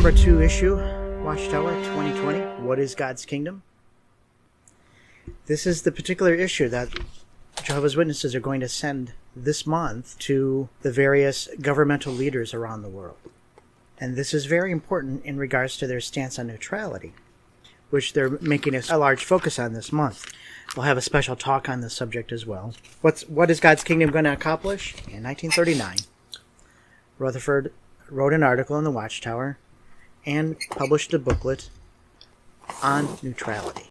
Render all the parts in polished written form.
number 2 issue, Watchtower 2020, What is God's Kingdom? This is the particular issue that Jehovah's Witnesses are going to send this month to the various governmental leaders around the world. And this is very important in regards to their stance on neutrality, which they're making a large focus on this month. We'll have a special talk on this subject as well. What is God's Kingdom going to accomplish? In 1939, Rutherford wrote an article in the Watchtower and published a booklet on neutrality.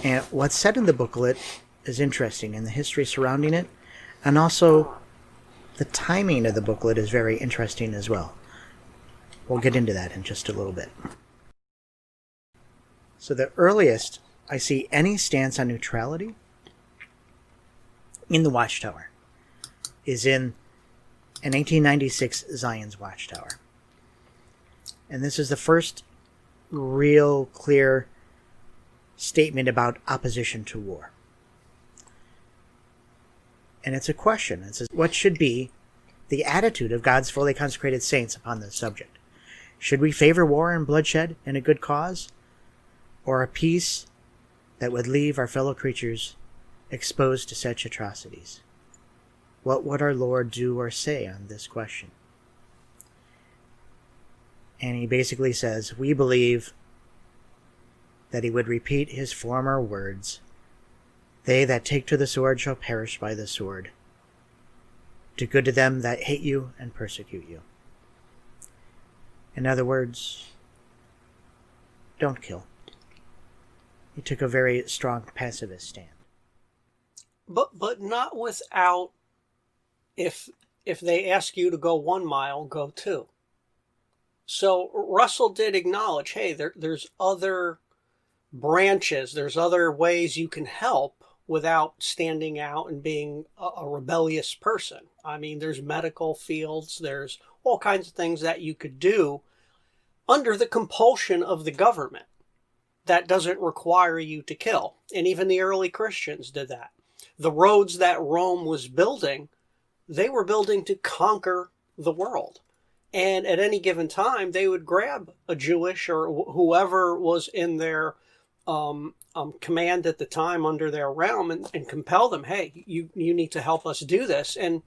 And what's said in the booklet is interesting, and the history surrounding it, and also the timing of the booklet is very interesting as well. We'll get into that in just a little bit. So the earliest I see any stance on neutrality in the Watchtower is in an 1896 Zion's Watchtower. And this is the first real clear statement about opposition to war. And it's a question. It says, what should be the attitude of God's fully consecrated saints upon this subject? Should we favor war and bloodshed in a good cause, or a peace that would leave our fellow creatures exposed to such atrocities? What would our Lord do or say on this question? And he basically says, we believe that he would repeat his former words, "They that take to the sword shall perish by the sword. Do good to them that hate you and persecute you." In other words, don't kill. He took a very strong pacifist stand. But not without, if they ask you to go 1 mile, go 2. So Russell did acknowledge, hey, there's other branches, there's other ways you can help without standing out and being a rebellious person. I mean, there's medical fields, there's all kinds of things that you could do under the compulsion of the government that doesn't require you to kill. And even the early Christians did that. The roads that Rome was building, they were building to conquer the world. And at any given time, they would grab a Jewish or whoever was in their command at the time under their realm and compel them, hey, you need to help us do this. And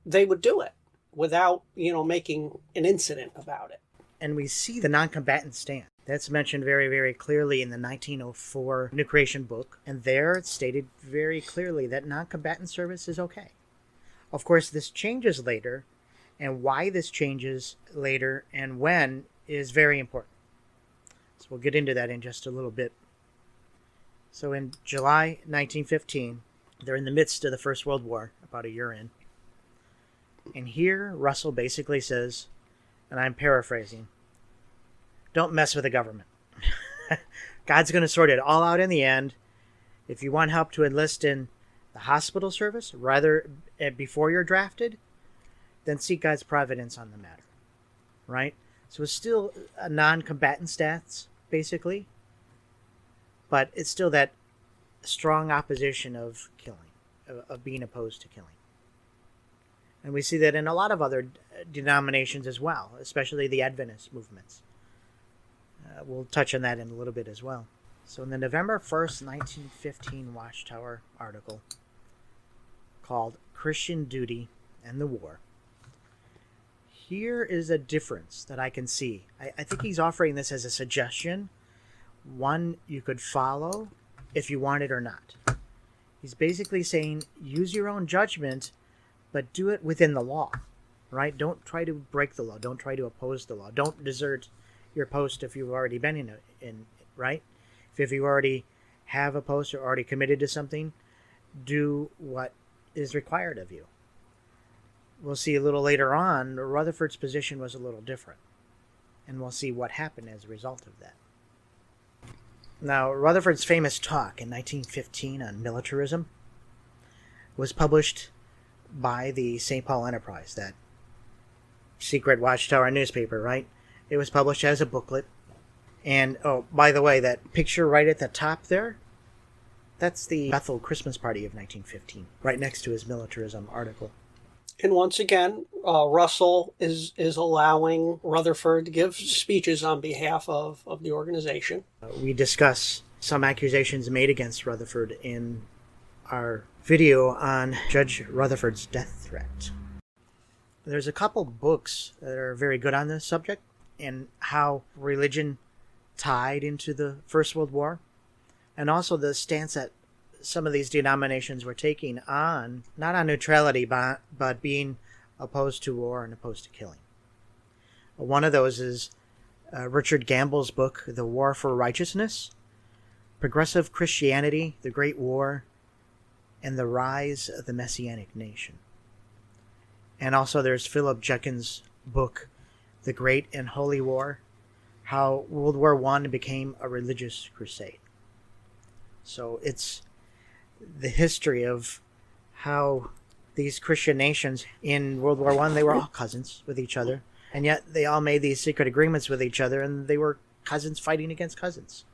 they would do it without, making an incident about it. And we see the non-combatant stand. That's mentioned very, very clearly in the 1904 New Creation book. And there it's stated very clearly that non-combatant service is okay. Of course, this changes later, and why this changes later and when is very important. So we'll get into that in just a little bit. So in July 1915, they're in the midst of the First World War, about a year in. And here Russell basically says, and I'm paraphrasing, don't mess with the government. God's going to sort it all out in the end. If you want help to enlist in the hospital service, rather before you're drafted, then seek God's providence on the matter. Right? So it's still a non-combatant stance, basically. But it's still that strong opposition of killing, of being opposed to killing. And we see that in a lot of other denominations as well, especially the Adventist movements. We'll touch on that in a little bit as well. So in the November 1st, 1915 Watchtower article called Christian Duty and the War, here is a difference that I can see. I think he's offering this as a suggestion, one you could follow if you want it or not. He's basically saying, use your own judgment, but do it within the law, right? Don't try to break the law. Don't try to oppose the law. Don't desert your post if you've already been in right? If you already have a post or already committed to something, do what is required of you. We'll see a little later on, Rutherford's position was a little different. And we'll see what happened as a result of that. Now, Rutherford's famous talk in 1915 on militarism was published by the St. Paul Enterprise, that secret Watchtower newspaper, right? It was published as a booklet. And, oh, by the way, that picture right at the top there, that's the Bethel Christmas party of 1915, right next to his militarism article. And once again, Russell is allowing Rutherford to give speeches on behalf of the organization. We discuss some accusations made against Rutherford in our video on Judge Rutherford's death threat. There's a couple books that are very good on this subject and how religion tied into the First World War, and also the stance that some of these denominations were taking on, not on neutrality, but being opposed to war and opposed to killing. One of those is Richard Gamble's book, The War for Righteousness, Progressive Christianity, The Great War, and the Rise of the Messianic Nation. And also there's Philip Jenkins' book, The Great and Holy War, How World War I Became a Religious Crusade. So it's the history of how these Christian nations in World War I, they were all cousins with each other, and yet they all made these secret agreements with each other, and they were cousins fighting against cousins.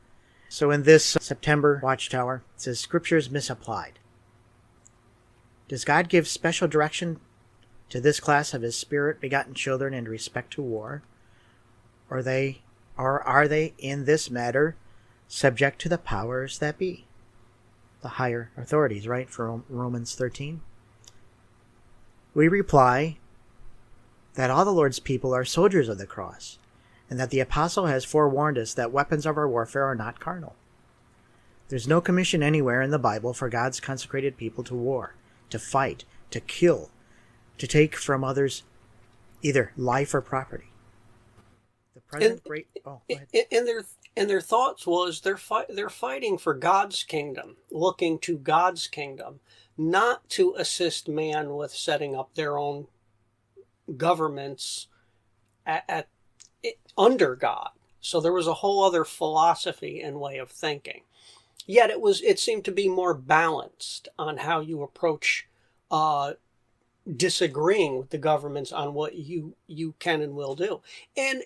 So in this September Watchtower, it says, Scriptures misapplied. Does God give special direction to this class of his spirit-begotten children in respect to war? Or are they in this matter subject to the powers that be? The higher authorities, right? For Romans 13. We reply that all the Lord's people are soldiers of the cross, and that the apostle has forewarned us that weapons of our warfare are not carnal. There's no commission anywhere in the Bible for God's consecrated people to war, to fight, to kill, to take from others either life or property. The present go ahead. And their thoughts was they're fighting for God's kingdom, looking to God's kingdom, not to assist man with setting up their own governments under God. So there was a whole other philosophy and way of thinking. Yet it seemed to be more balanced on how you approach disagreeing with the governments on what you can and will do. And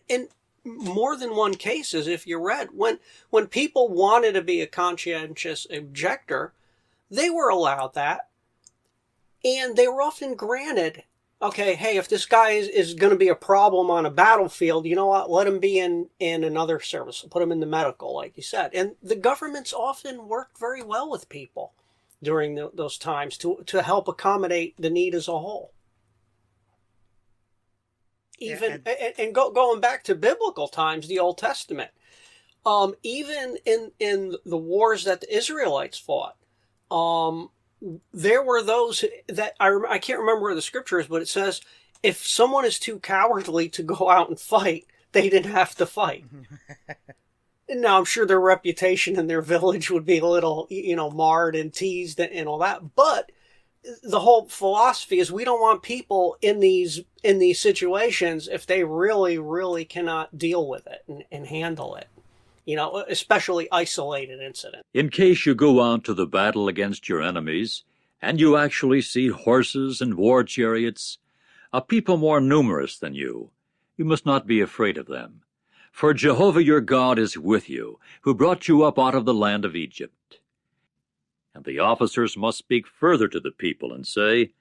more than one cases, if you read, when people wanted to be a conscientious objector, they were allowed that, and they were often granted, okay, hey, if this guy is going to be a problem on a battlefield, you know what, let him be in another service, put him in the medical, like you said. And the governments often worked very well with people during those times to help accommodate the need as a whole. Going back to biblical times, the Old Testament, even in the wars that the Israelites fought, there were those that I can't remember where the scripture is, but it says if someone is too cowardly to go out and fight, they didn't have to fight. Now, I'm sure their reputation in their village would be a little, marred and teased and all that, but the whole philosophy is we don't want people in these situations if they really, really cannot deal with it and handle it, especially isolated incidents. In case you go out to the battle against your enemies, and you actually see horses and war chariots, a people more numerous than you must not be afraid of them. For Jehovah your God is with you, who brought you up out of the land of Egypt. And the officers must speak further to the people and say,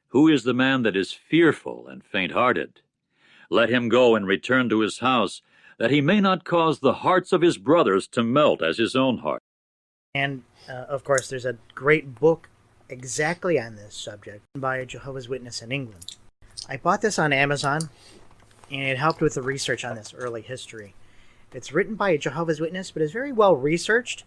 Who is the man that is fearful and faint-hearted? Let him go and return to his house, that he may not cause the hearts of his brothers to melt as his own heart. And, of course, there's a great book exactly on this subject by a Jehovah's Witness in England. I bought this on Amazon, and it helped with the research on this early history. It's written by a Jehovah's Witness, but it's very well researched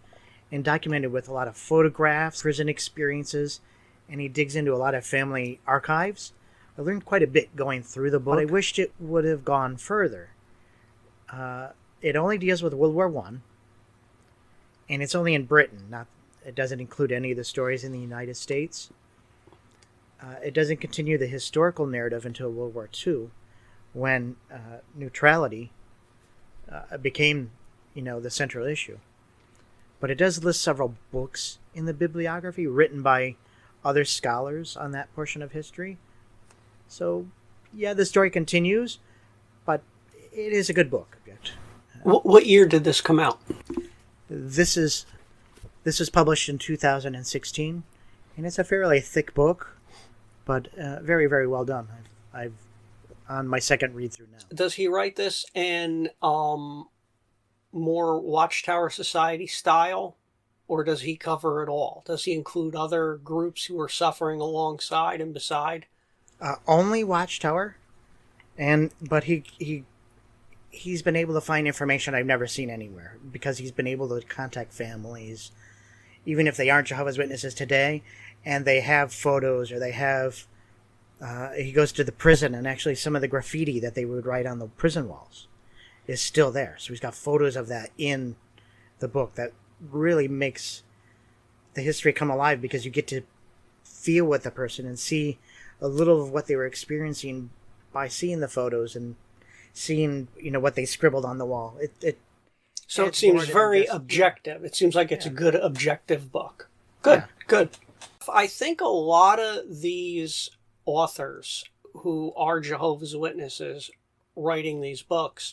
and documented with a lot of photographs, prison experiences, and he digs into a lot of family archives. I learned quite a bit going through the book, but I wished it would have gone further. It only deals with World War I, and it's only in Britain. It doesn't include any of the stories in the United States. It doesn't continue the historical narrative until World War II, when neutrality became, the central issue. But it does list several books in the bibliography written by other scholars on that portion of history. So, yeah, the story continues, but it is a good book. What year did this come out? This was published in 2016, and it's a fairly thick book. but very, very well done. I've on my second read through now. Does he write this in more Watchtower Society style, or does he cover it all? Does he include other groups who are suffering alongside and beside? Only Watchtower, but he's been able to find information I've never seen anywhere, because he's been able to contact families, even if they aren't Jehovah's Witnesses today, and they have photos, or they have. He goes to the prison, and actually some of the graffiti that they would write on the prison walls is still there. So he's got photos of that in the book that really makes the history come alive, because you get to feel with the person and see a little of what they were experiencing by seeing the photos and seeing, what they scribbled on the wall. So it seems very objective. It seems like it's a good objective book. Good, good. I think a lot of these authors who are Jehovah's Witnesses writing these books,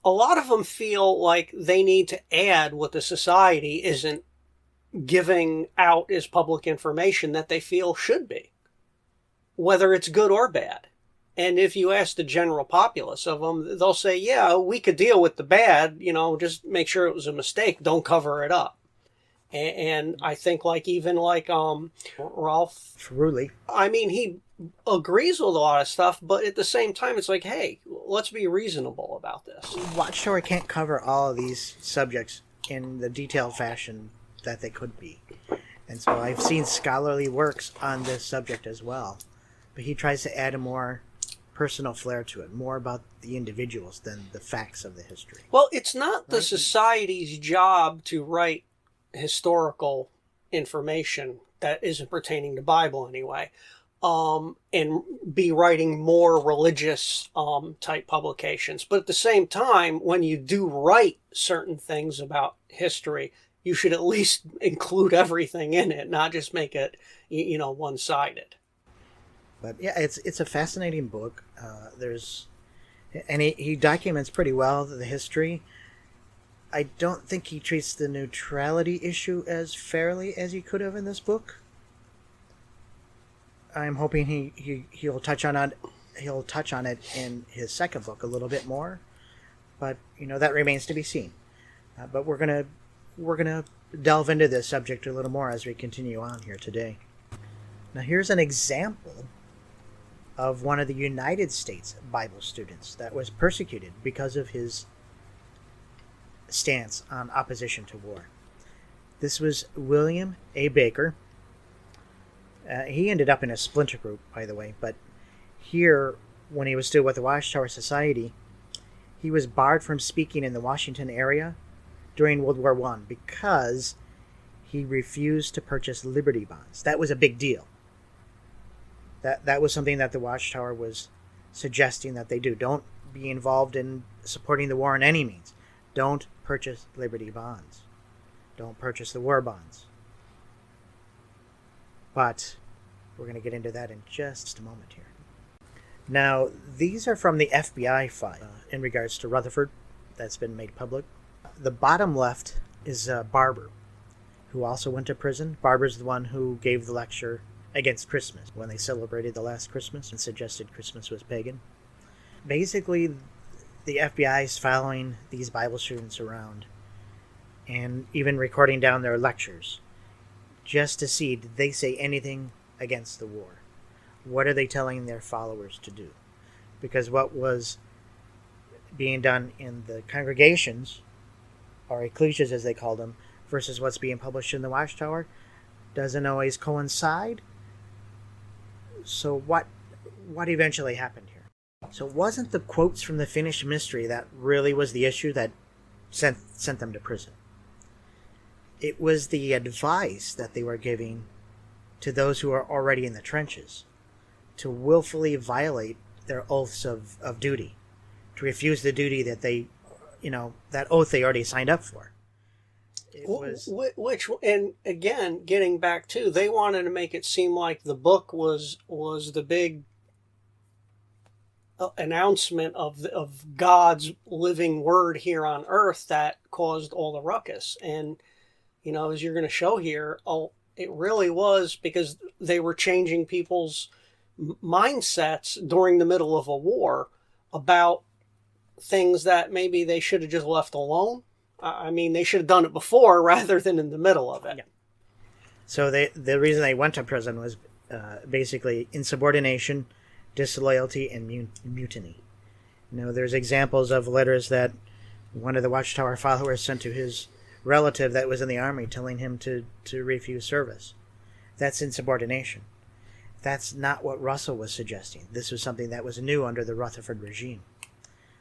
a lot of them feel like they need to add what the society isn't giving out as public information that they feel should be, whether it's good or bad. And if you ask the general populace of them, they'll say, yeah, we could deal with the bad, just make sure it was a mistake, don't cover it up. And I think even Ralph Ferrulli, he agrees with a lot of stuff, but at the same time, it's like, hey, let's be reasonable about this. Watchtower can't cover all of these subjects in the detailed fashion that they could be. And so I've seen scholarly works on this subject as well. But he tries to add a more personal flair to it, more about the individuals than the facts of the history. Well, it's not the society's job to write historical information that isn't pertaining to Bible anyway, and be writing more religious type publications. But at the same time, when you do write certain things about history, you should at least include everything in it, not just make it one-sided. But yeah, it's a fascinating book. He documents pretty well the history. I don't think he treats the neutrality issue as fairly as he could have in this book. I'm hoping he'll touch on it. He'll touch on it in his second book a little bit more, but that remains to be seen. But we're gonna delve into this subject a little more as we continue on here today. Now, here's an example of one of the United States Bible students that was persecuted because of his stance on opposition to war. This was William A. Baker. He ended up in a splinter group, by the way, but here, when he was still with the Watchtower Society, he was barred from speaking in the Washington area during World War I because he refused to purchase Liberty bonds. That was a big deal. That was something that the Watchtower was suggesting that they do. Don't be involved in supporting the war in any means. Don't purchase Liberty bonds. Don't purchase the war bonds. But we're going to get into that in just a moment here. Now, these are from the FBI file in regards to Rutherford that's been made public. The bottom left is Barber, who also went to prison. Barber's the one who gave the lecture against Christmas when they celebrated the last Christmas and suggested Christmas was pagan. Basically, the FBI is following these Bible students around and even recording down their lectures just to see, did they say anything against the war? What are they telling their followers to do? Because what was being done in the congregations, or ecclesias as they called them, versus what's being published in the Watchtower doesn't always coincide. So what eventually happened here? So it wasn't the quotes from the Finnish mystery that really was the issue that sent them to prison. It was the advice that they were giving to those who are already in the trenches to willfully violate their oaths of duty, to refuse the duty that they, that oath they already signed up for. Which, and again, getting back to, they wanted to make it seem like the book was the big announcement of God's living word here on earth that caused all the ruckus. And, as you're going to show here, It really was, because they were changing people's mindsets during the middle of a war about things that maybe they should have just left alone. I mean, they should have done it before rather than in the middle of it. Yeah. So the reason they went to prison was basically insubordination, disloyalty, and mutiny. There's examples of letters that one of the Watchtower followers sent to his relative that was in the army telling him to refuse service. That's insubordination. That's not what Russell was suggesting. This was something that was new under the Rutherford regime.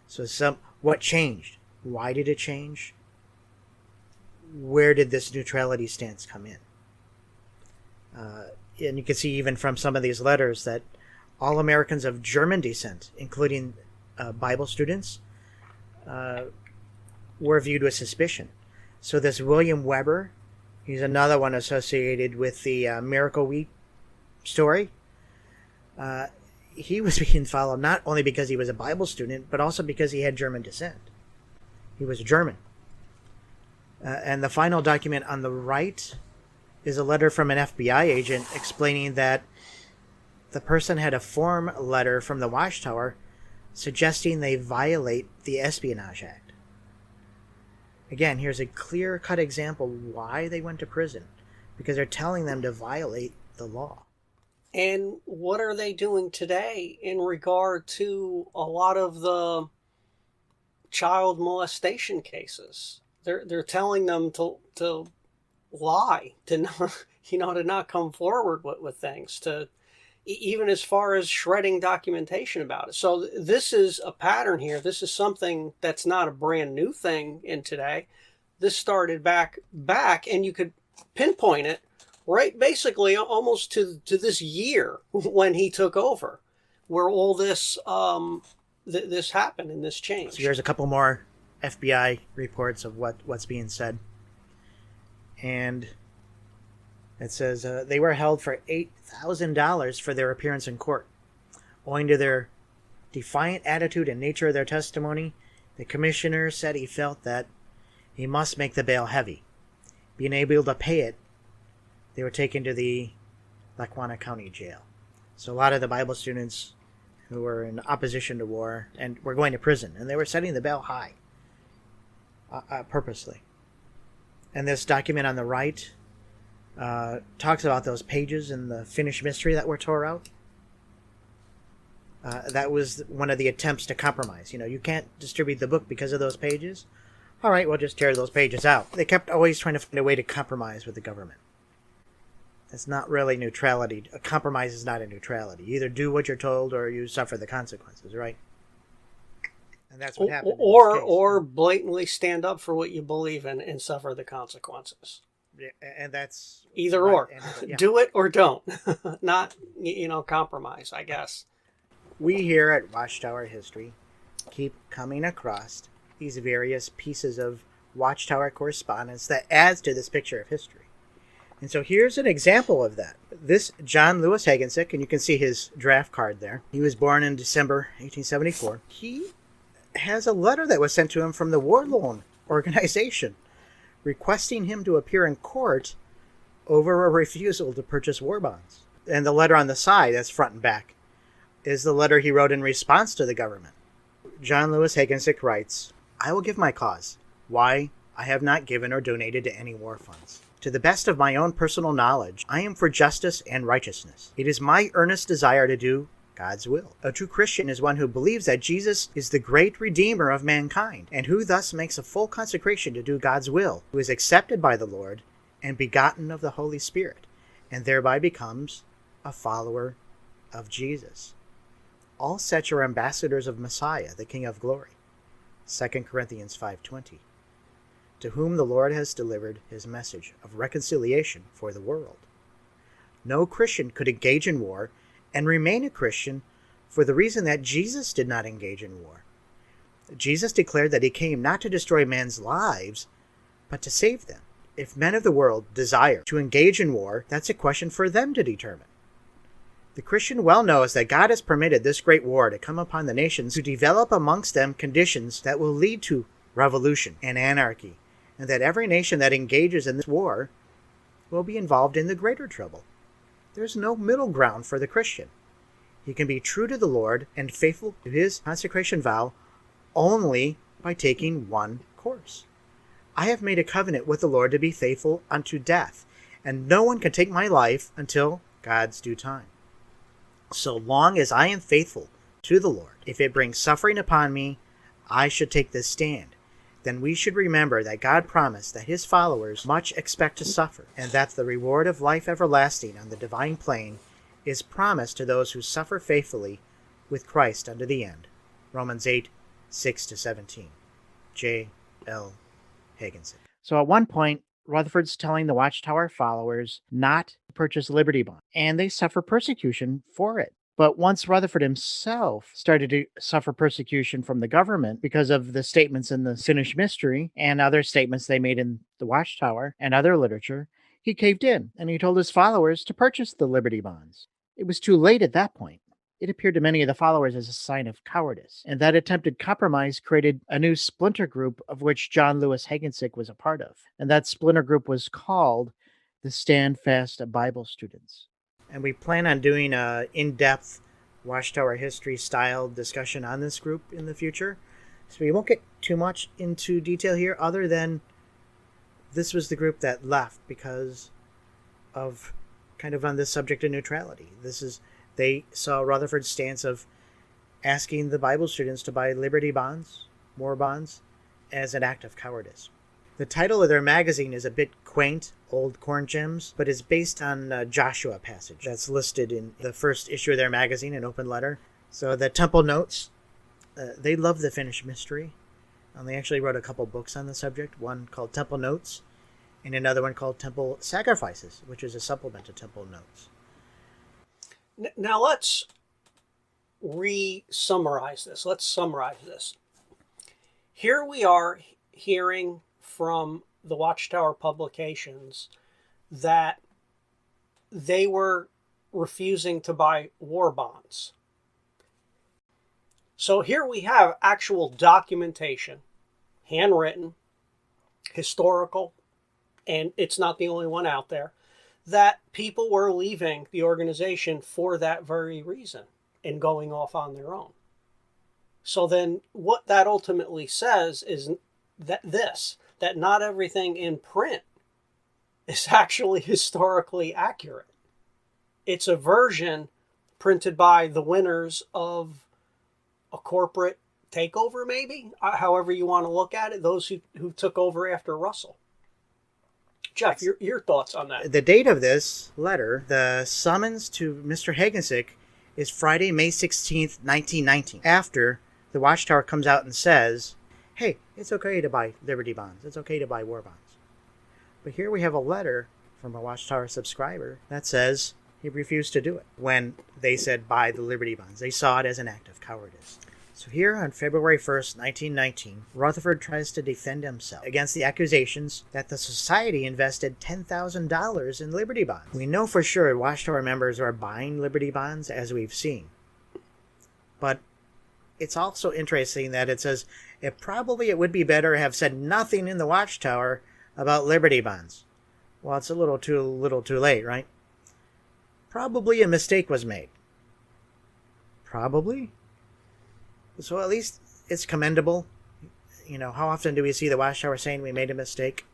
So what changed? Why did it change? Where did this neutrality stance come in? And you can see even from some of these letters that all Americans of German descent, including Bible students, were viewed with suspicion. So this William Weber, he's another one associated with the Miracle Wheat story. He was being followed not only because he was a Bible student, but also because he had German descent. He was a German. And the final document on the right is a letter from an FBI agent explaining that the person had a form letter from the Watchtower suggesting they violate the Espionage Act. Again, here's a clear-cut example why they went to prison. Because they're telling them to violate the law. And what are they doing today in regard to a lot of the child molestation cases? They're telling them to lie, to not, to not come forward with things, to even as far as shredding documentation about it. So this is a pattern here. This is something that's not a brand new thing in today. This started back, and you could pinpoint it right basically almost to this year when he took over, where all this this happened and this changed. So here's a couple more FBI reports of what's being said. And it says they were held for $8,000 for their appearance in court. Owing to their defiant attitude and nature of their testimony, the commissioner said he felt that he must make the bail heavy. Being able to pay it, they were taken to the Lackawanna County Jail. So a lot of the Bible students who were in opposition to war and were going to prison, and they were setting the bail high purposely. And this document on the right talks about those pages in the Finnish mystery that were tore out. That was one of the attempts to compromise. You can't distribute the book because of those pages. All right, we'll just tear those pages out. They kept always trying to find a way to compromise with the government. That's not really neutrality. A compromise is not a neutrality. You either do what you're told or you suffer the consequences, right? And that's what happened. Or blatantly stand up for what you believe in and suffer the consequences. Yeah, and that's either right. or. Yeah. Do it or don't. Not, compromise, I guess. We here at Watchtower History keep coming across these various pieces of Watchtower correspondence that adds to this picture of history. And so here's an example of that. This John Lewis Hagensick, and you can see his draft card there. He was born in December 1874. He has a letter that was sent to him from the War Loan Organization requesting him to appear in court over a refusal to purchase war bonds. And the letter on the side, that's front and back, is the letter he wrote in response to the government. John Lewis Hagensick writes, "I will give my cause, why I have not given or donated to any war funds. To the best of my own personal knowledge, I am for justice and righteousness. It is my earnest desire to do God's will. A true Christian is one who believes that Jesus is the great Redeemer of mankind, and who thus makes a full consecration to do God's will, who is accepted by the Lord and begotten of the Holy Spirit, and thereby becomes a follower of Jesus. All such are ambassadors of Messiah, the King of glory." 2 Corinthians 5:20. "To whom the Lord has delivered his message of reconciliation for the world." No Christian could engage in war and remain a Christian for the reason that Jesus did not engage in war. Jesus declared that he came not to destroy men's lives, but to save them. If men of the world desire to engage in war, that's a question for them to determine. The Christian well knows that God has permitted this great war to come upon the nations to develop amongst them conditions that will lead to revolution and anarchy, and that every nation that engages in this war will be involved in the greater trouble. There's no middle ground for the Christian. He can be true to the Lord and faithful to his consecration vow only by taking one course. I have made a covenant with the Lord to be faithful unto death, and no one can take my life until God's due time. So long as I am faithful to the Lord, if it brings suffering upon me, I should take this stand. Then we should remember that God promised that his followers much expect to suffer, and that the reward of life everlasting on the divine plane is promised to those who suffer faithfully with Christ unto the end. Romans 8, 6-17. J. L. Higginson. So at one point, Rutherford's telling the Watchtower followers not to purchase Liberty Bond, and they suffer persecution for it. But once Rutherford himself started to suffer persecution from the government because of the statements in the Finnish Mystery and other statements they made in the Watchtower and other literature, he caved in, and he told his followers to purchase the Liberty Bonds. It was too late at that point. It appeared to many of the followers as a sign of cowardice, and that attempted compromise created a new splinter group of which John Lewis Hagensick was a part of. And that splinter group was called the Stand Fast Bible Students. And we plan on doing an in-depth Watchtower history style discussion on this group in the future. So we won't get too much into detail here, other than this was the group that left because of kind of on this subject of neutrality. They saw Rutherford's stance of asking the Bible students to buy Liberty Bonds, war bonds, as an act of cowardice. The title of their magazine is a bit quaint, Old Corn Gems, but is based on a Joshua passage that's listed in the first issue of their magazine, an open letter. So the Temple Notes, they love the Finnish Mystery. And they actually wrote a couple books on the subject, one called Temple Notes, and another one called Temple Sacrifices, which is a supplement to Temple Notes. Now let's summarize this. Let's summarize this. Here we are hearing from the Watchtower publications that they were refusing to buy war bonds. So here we have actual documentation, handwritten, historical, and it's not the only one out there, that people were leaving the organization for that very reason and going off on their own. So then what that ultimately says is that not everything in print is actually historically accurate. It's a version printed by the winners of a corporate takeover, maybe, however you want to look at it, those who took over after Russell. Jeff, your thoughts on that? The date of this letter, the summons to Mr. Hagensick, is Friday, May 16th, 1919, after the Watchtower comes out and says, hey, it's okay to buy Liberty Bonds. It's okay to buy war bonds. But here we have a letter from a Watchtower subscriber that says he refused to do it when they said buy the Liberty Bonds. They saw it as an act of cowardice. So here on February 1st, 1919, Rutherford tries to defend himself against the accusations that the Society invested $10,000 in Liberty Bonds. We know for sure Watchtower members are buying Liberty Bonds, as we've seen. But it's also interesting that it says it would be better to have said nothing in the Watchtower about Liberty Bonds. Well, it's a little too late, right? Probably a mistake was made. Probably. So at least it's commendable. You know, how often do we see the Watchtower saying we made a mistake?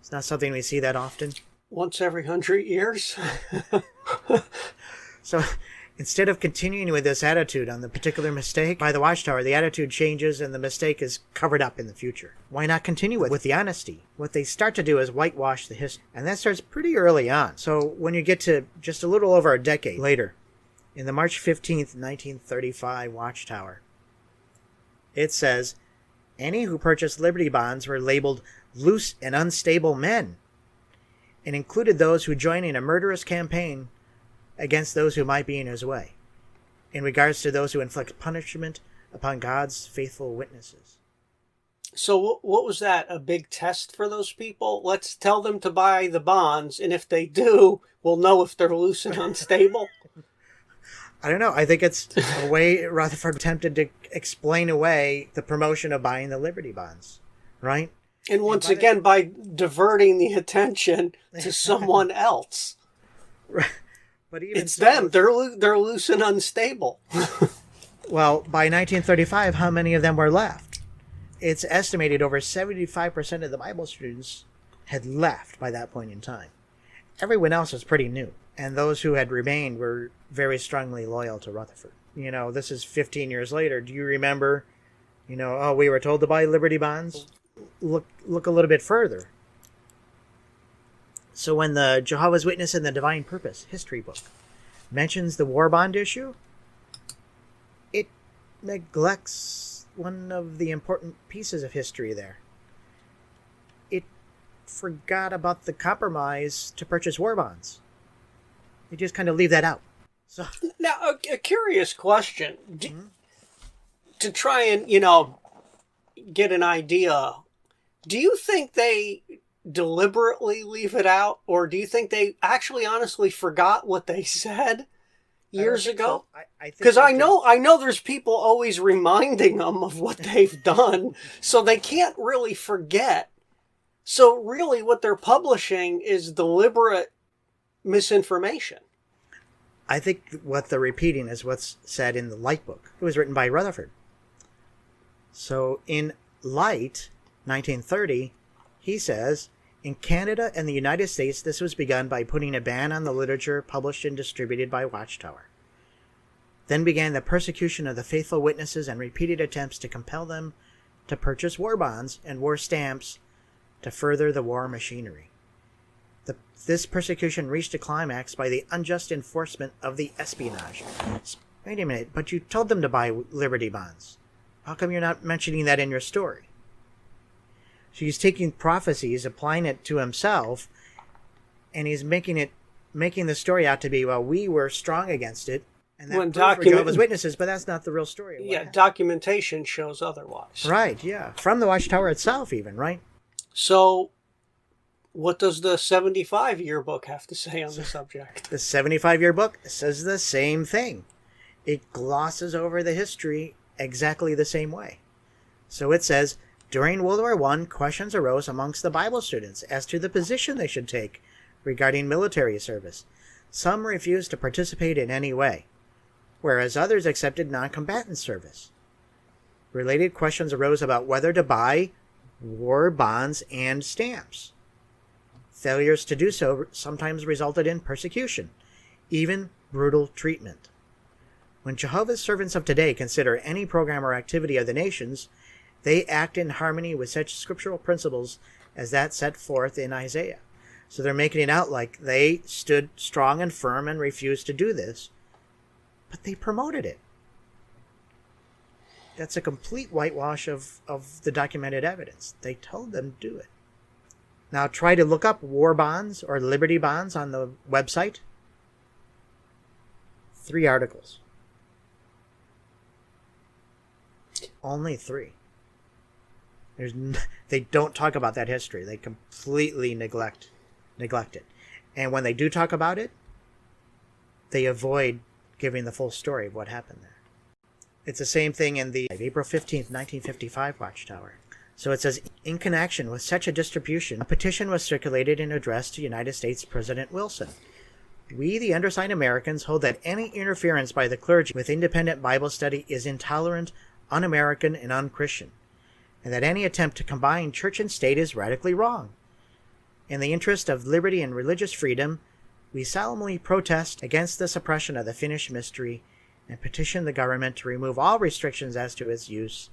It's not something we see that often. Once every 100 years. So instead of continuing with this attitude on the particular mistake by the Watchtower, the attitude changes and the mistake is covered up in the future. Why not continue with the honesty? What they start to do is whitewash the history. And that starts pretty early on. So when you get to just a little over a decade later, in the March 15th, 1935 Watchtower, it says, any who purchased Liberty Bonds were labeled loose and unstable men, and included those who joined in a murderous campaign against those who might be in his way, in regards to those who inflict punishment upon God's faithful witnesses. So what was that, a big test for those people? Let's tell them to buy the bonds, and if they do, we'll know if they're loose and unstable? I don't know. I think it's a way Rutherford attempted to explain away the promotion of buying the Liberty Bonds, right? And once again, by diverting the attention to someone else. But even it's them. They're loose and unstable. Well, by 1935, how many of them were left? It's estimated over 75% of the Bible students had left by that point in time. Everyone else was pretty new, and those who had remained were very strongly loyal to Rutherford. This is 15 years later. Do you remember, we were told to buy Liberty bonds? Look a little bit further. So when the Jehovah's Witness and the Divine Purpose history book mentions the war bond issue, it neglects one of the important pieces of history there. It forgot about the compromise to purchase war bonds. They just kind of leave that out. So now, a curious question. To try and, get an idea, do you think they deliberately leave it out, or do you think they actually honestly forgot what they said years ago? Because I know there's people always reminding them of what they've done, so they can't really forget. So really what they're publishing is deliberate misinformation. I think what they're repeating is what's said in the Light book. It was written by Rutherford. So in Light, 1930, he says, in Canada and the United States, this was begun by putting a ban on the literature published and distributed by Watchtower. Then began the persecution of the faithful witnesses and repeated attempts to compel them to purchase war bonds and war stamps to further the war machinery. This persecution reached a climax by the unjust enforcement of the espionage. Wait a minute, but you told them to buy Liberty bonds. How come you're not mentioning that in your story? So he's taking prophecies, applying it to himself, and he's making the story out to be, well, we were strong against it, and that for Jehovah's Witnesses, but that's not the real story. Yeah, documentation shows otherwise. Right, yeah. From the Watchtower itself even, right? So what does the 75-year book have to say on the subject? The 75-year book says the same thing. It glosses over the history exactly the same way. So it says, during World War I, questions arose amongst the Bible students as to the position they should take regarding military service. Some refused to participate in any way, whereas others accepted non-combatant service. Related questions arose about whether to buy war bonds and stamps. Failures to do so sometimes resulted in persecution, even brutal treatment. When Jehovah's servants of today consider any program or activity of the nations, they act in harmony with such scriptural principles as that set forth in Isaiah. So they're making it out like they stood strong and firm and refused to do this, but they promoted it. That's a complete whitewash of the documented evidence. They told them to do it. Now try to look up war bonds or Liberty bonds on the website. 3 articles. Only 3. They don't talk about that history. They completely neglect it. And when they do talk about it, they avoid giving the full story of what happened there. It's the same thing in the April 15th, 1955 Watchtower. So it says, in connection with such a distribution, a petition was circulated and addressed to United States President Wilson. We, the undersigned Americans, hold that any interference by the clergy with independent Bible study is intolerant, un-American, and un-Christian, and that any attempt to combine church and state is radically wrong. In the interest of liberty and religious freedom, we solemnly protest against the suppression of the finished mystery and petition the government to remove all restrictions as to its use,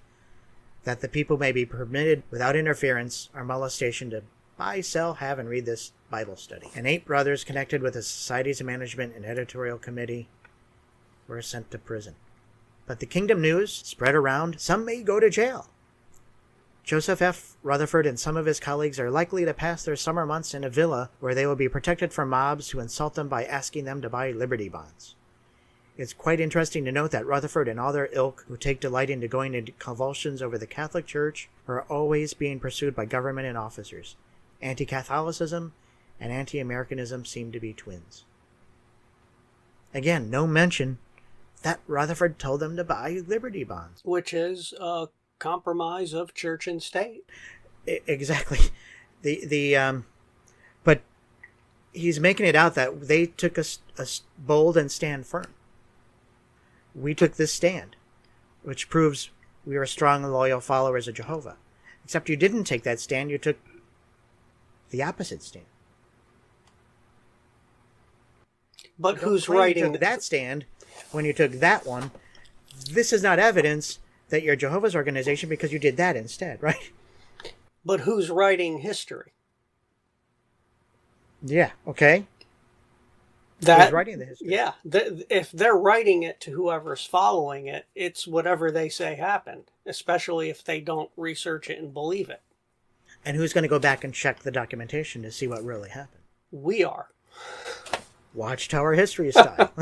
that the people may be permitted without interference or molestation to buy, sell, have, and read this Bible study. And 8 brothers connected with the Society's management and editorial committee were sent to prison. But the Kingdom news spread around. Some may go to jail. Joseph F. Rutherford and some of his colleagues are likely to pass their summer months in a villa where they will be protected from mobs who insult them by asking them to buy Liberty bonds. It's quite interesting to note that Rutherford and all their ilk who take delight into going into convulsions over the Catholic Church are always being pursued by government and officers. Anti-Catholicism and anti-Americanism seem to be twins. Again, no mention that Rutherford told them to buy Liberty bonds. Which is a compromise of church and state. Exactly. But he's making it out that they took a bold and stand firm. We took this stand, which proves we are strong and loyal followers of Jehovah. Except you didn't take that stand, you took the opposite stand. But who's Claim writing you took that stand when you took that one? This is not evidence that you're Jehovah's organization because you did that instead, right? But who's writing history? Yeah, okay. That Who's writing the history? Yeah, if they're writing it to whoever's following it, it's whatever they say happened, especially if they don't research it and believe it. And who's going to go back and check the documentation to see what really happened? We are. Watchtower history style.